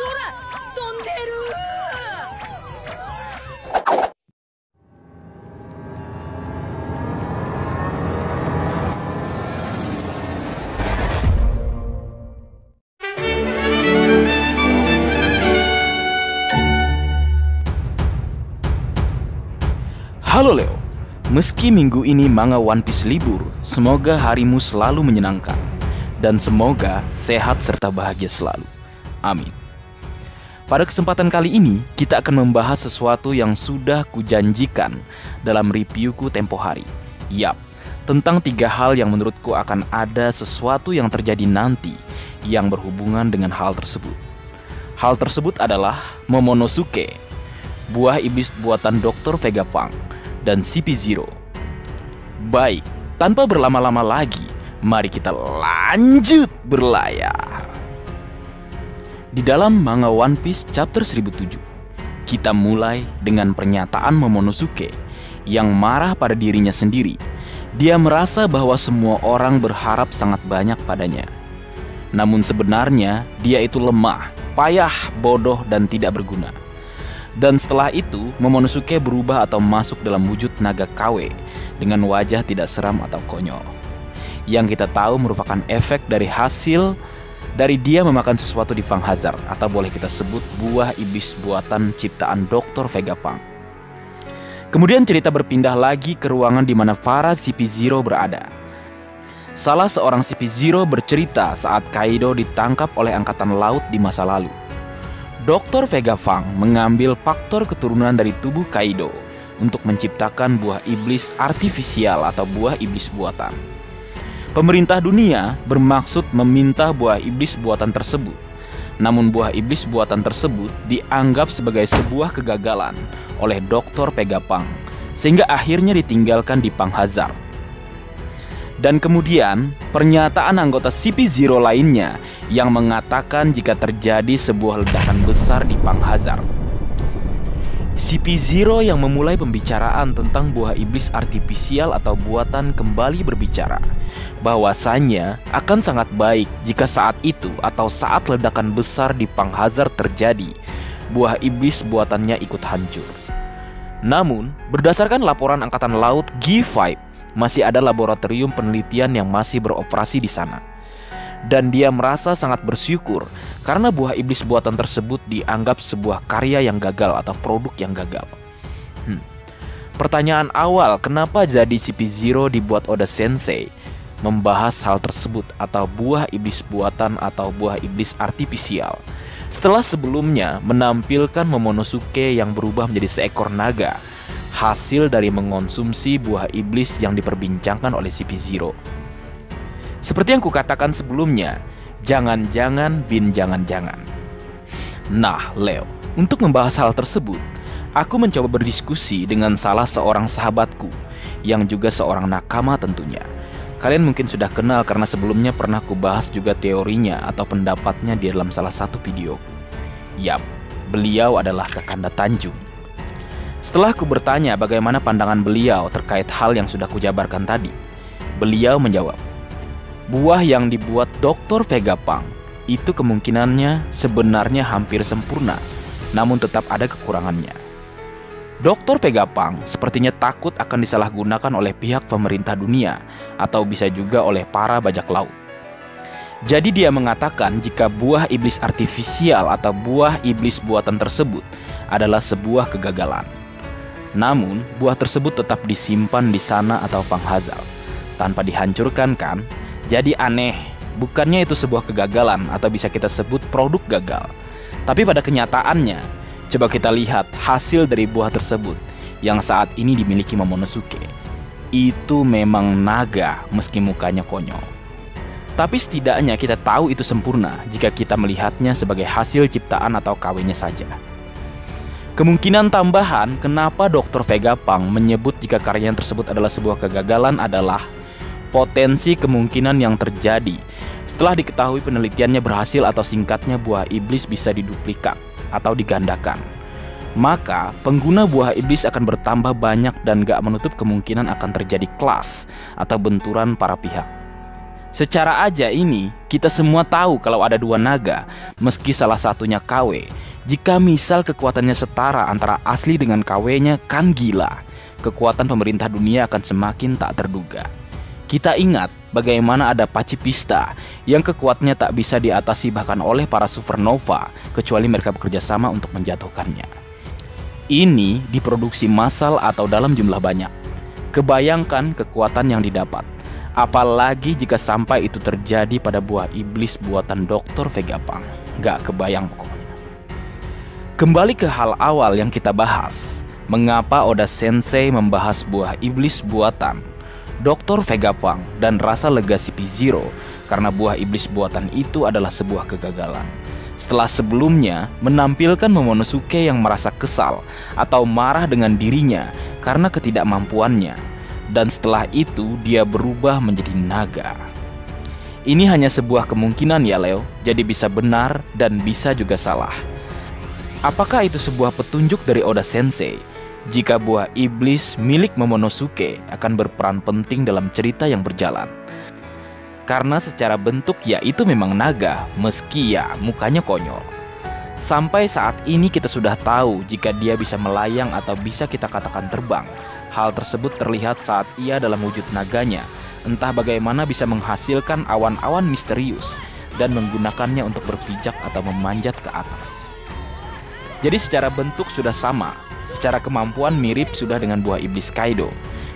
空飛んでる。 Halo Leo, meski minggu ini manga One Piece libur, semoga harimu selalu menyenangkan dan semoga sehat serta bahagia selalu. Amin. Pada kesempatan kali ini, kita akan membahas sesuatu yang sudah kujanjikan dalam reviewku tempo hari. Yap, tentang 3 hal yang menurutku akan ada sesuatu yang terjadi nanti yang berhubungan dengan hal tersebut. Hal tersebut adalah Momonosuke, buah iblis buatan Dr. Vegapunk, dan CP0. Baik, tanpa berlama-lama lagi, mari kita lanjut berlayar. Di dalam manga One Piece chapter 1007, kita mulai dengan pernyataan Momonosuke yang marah pada dirinya sendiri. Dia merasa bahwa semua orang berharap sangat banyak padanya. Namun sebenarnya dia itu lemah, payah, bodoh, dan tidak berguna. Dan setelah itu, Momonosuke berubah atau masuk dalam wujud naga KW dengan wajah tidak seram atau konyol. Yang kita tahu merupakan efek dari hasil dari dia memakan sesuatu di Fang Hazard, atau boleh kita sebut buah iblis buatan ciptaan Dr. Vegapunk. Kemudian cerita berpindah lagi ke ruangan di mana para CP0 berada. Salah seorang CP0 bercerita saat Kaido ditangkap oleh angkatan laut di masa lalu. Dr. Vegapunk mengambil faktor keturunan dari tubuh Kaido untuk menciptakan buah iblis artifisial atau buah iblis buatan. Pemerintah dunia bermaksud meminta buah iblis buatan tersebut. Namun buah iblis buatan tersebut dianggap sebagai sebuah kegagalan oleh Dr. Vegapunk, sehingga akhirnya ditinggalkan di Fang Hazard. Dan kemudian pernyataan anggota CP0 lainnya yang mengatakan jika terjadi sebuah ledakan besar di Fang Hazard. CP0 yang memulai pembicaraan tentang buah iblis artifisial atau buatan kembali berbicara bahwasannya akan sangat baik jika saat itu atau saat ledakan besar di Fang Hazard terjadi, buah iblis buatannya ikut hancur. Namun, berdasarkan laporan Angkatan Laut G5, masih ada laboratorium penelitian yang masih beroperasi di sana. Dan dia merasa sangat bersyukur karena buah iblis buatan tersebut dianggap sebuah karya yang gagal atau produk yang gagal. Pertanyaan awal, kenapa jadi CP0 dibuat Oda Sensei membahas hal tersebut atau buah iblis buatan atau buah iblis artifisial, setelah sebelumnya menampilkan Momonosuke yang berubah menjadi seekor naga, hasil dari mengonsumsi buah iblis yang diperbincangkan oleh CP0. Seperti yang kukatakan sebelumnya, jangan-jangan bin jangan-jangan. Nah, Leo, untuk membahas hal tersebut, aku mencoba berdiskusi dengan salah seorang sahabatku yang juga seorang nakama tentunya. Kalian mungkin sudah kenal karena sebelumnya pernah kubahas juga teorinya atau pendapatnya di dalam salah satu video. Yap, beliau adalah Kakanda Tanjung. Setelah ku bertanya bagaimana pandangan beliau terkait hal yang sudah kujabarkan tadi, beliau menjawab, buah yang dibuat Dr. Vegapunk itu kemungkinannya sebenarnya hampir sempurna, namun tetap ada kekurangannya. Dr. Vegapunk sepertinya takut akan disalahgunakan oleh pihak pemerintah dunia atau bisa juga oleh para bajak laut. Jadi dia mengatakan jika buah iblis artifisial atau buah iblis buatan tersebut adalah sebuah kegagalan. Namun, buah tersebut tetap disimpan di sana atau Fang Hazard tanpa dihancurkan kan? Jadi aneh, bukannya itu sebuah kegagalan atau bisa kita sebut produk gagal. Tapi pada kenyataannya, coba kita lihat hasil dari buah tersebut yang saat ini dimiliki Momonosuke. Itu memang naga meski mukanya konyol. Tapi setidaknya kita tahu itu sempurna jika kita melihatnya sebagai hasil ciptaan atau KW-nya saja. Kemungkinan tambahan kenapa Dr. Vegapunk menyebut jika karyanya tersebut adalah sebuah kegagalan adalah potensi kemungkinan yang terjadi setelah diketahui penelitiannya berhasil atau singkatnya buah iblis bisa diduplikat atau digandakan. Maka pengguna buah iblis akan bertambah banyak dan gak menutup kemungkinan akan terjadi clash atau benturan para pihak. Secara aja ini, kita semua tahu kalau ada dua naga, meski salah satunya KW. Jika misal kekuatannya setara antara asli dengan KW-nya, kan gila. Kekuatan pemerintah dunia akan semakin tak terduga. Kita ingat bagaimana ada Pacifista yang kekuatannya tak bisa diatasi bahkan oleh para supernova, kecuali mereka bekerja sama untuk menjatuhkannya. Ini diproduksi massal atau dalam jumlah banyak. Kebayangkan kekuatan yang didapat. Apalagi jika sampai itu terjadi pada buah iblis buatan Dr. Vegapunk. Gak kebayang pokoknya. Kembali ke hal awal yang kita bahas. Mengapa Oda Sensei membahas buah iblis buatan Dr. Vegapunk dan rasa lega CP0? Karena buah iblis buatan itu adalah sebuah kegagalan. Setelah sebelumnya menampilkan Momonosuke yang merasa kesal atau marah dengan dirinya karena ketidakmampuannya. Dan setelah itu dia berubah menjadi naga. Ini hanya sebuah kemungkinan ya Leo, jadi bisa benar dan bisa juga salah. Apakah itu sebuah petunjuk dari Oda Sensei jika buah iblis milik Momonosuke akan berperan penting dalam cerita yang berjalan? Karena secara bentuk ya itu memang naga, meski ya mukanya konyol. Sampai saat ini kita sudah tahu jika dia bisa melayang atau bisa kita katakan terbang. Hal tersebut terlihat saat ia dalam wujud naganya, entah bagaimana bisa menghasilkan awan-awan misterius dan menggunakannya untuk berpijak atau memanjat ke atas. Jadi secara bentuk sudah sama, secara kemampuan mirip sudah dengan buah iblis Kaido.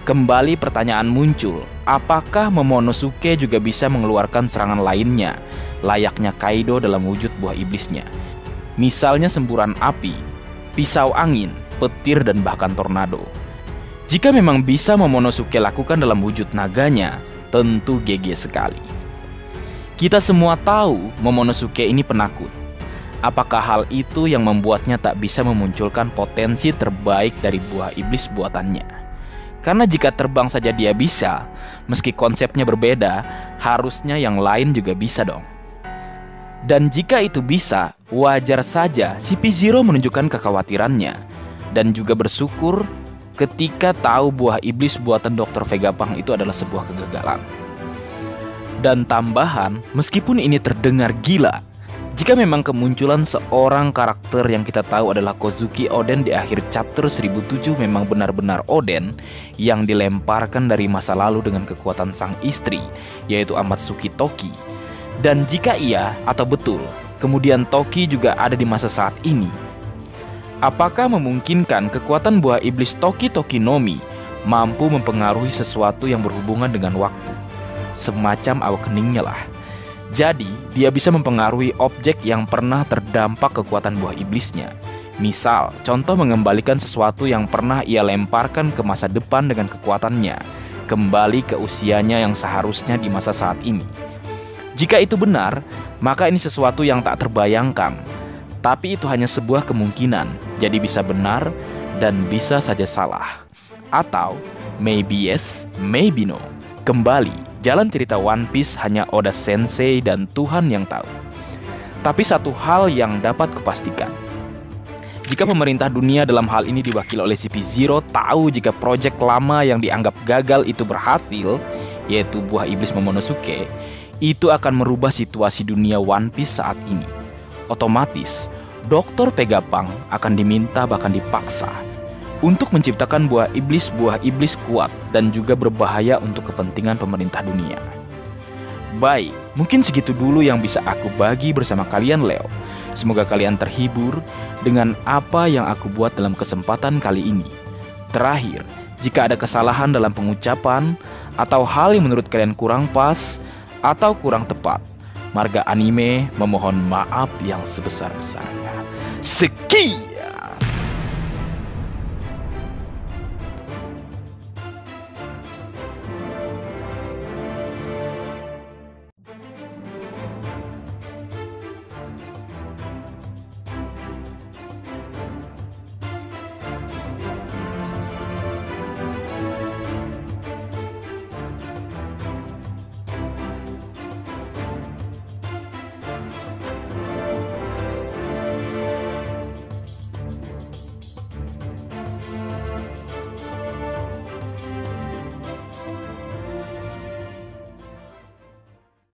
Kembali pertanyaan muncul, apakah Momonosuke juga bisa mengeluarkan serangan lainnya, layaknya Kaido dalam wujud buah iblisnya? Misalnya semburan api, pisau angin, petir, dan bahkan tornado. Jika memang bisa Momonosuke lakukan dalam wujud naganya, tentu GG sekali. Kita semua tahu Momonosuke ini penakut. Apakah hal itu yang membuatnya tak bisa memunculkan potensi terbaik dari buah iblis buatannya? Karena jika terbang saja dia bisa, meski konsepnya berbeda, harusnya yang lain juga bisa dong. Dan jika itu bisa, wajar saja CP0 menunjukkan kekhawatirannya dan juga bersyukur ketika tahu buah iblis buatan Dr. Vegapunk itu adalah sebuah kegagalan. Dan tambahan, meskipun ini terdengar gila, jika memang kemunculan seorang karakter yang kita tahu adalah Kozuki Oden di akhir chapter 1007 memang benar-benar Oden yang dilemparkan dari masa lalu dengan kekuatan sang istri, yaitu Amatsuki Toki. Dan jika iya atau betul, kemudian Toki juga ada di masa saat ini, apakah memungkinkan kekuatan buah iblis Toki Toki-no-Mi mampu mempengaruhi sesuatu yang berhubungan dengan waktu? Semacam awakeningnya lah. Jadi, dia bisa mempengaruhi objek yang pernah terdampak kekuatan buah iblisnya. Misal, contoh mengembalikan sesuatu yang pernah ia lemparkan ke masa depan dengan kekuatannya, kembali ke usianya yang seharusnya di masa saat ini. Jika itu benar, maka ini sesuatu yang tak terbayangkan. Tapi itu hanya sebuah kemungkinan, jadi bisa benar dan bisa saja salah. Atau maybe yes, maybe no. Kembali, jalan cerita One Piece hanya Oda Sensei dan Tuhan yang tahu. Tapi satu hal yang dapat kupastikan, jika pemerintah dunia dalam hal ini diwakili oleh CP0 tahu jika proyek lama yang dianggap gagal itu berhasil, yaitu buah iblis Momonosuke, itu akan merubah situasi dunia One Piece saat ini. Otomatis, Dr. Vegapunk akan diminta bahkan dipaksa untuk menciptakan buah iblis kuat dan juga berbahaya untuk kepentingan pemerintah dunia. Baik, mungkin segitu dulu yang bisa aku bagi bersama kalian Leo. Semoga kalian terhibur dengan apa yang aku buat dalam kesempatan kali ini. Terakhir, jika ada kesalahan dalam pengucapan atau hal yang menurut kalian kurang pas atau kurang tepat, Marga Anime memohon maaf yang sebesar-besarnya. Sekian.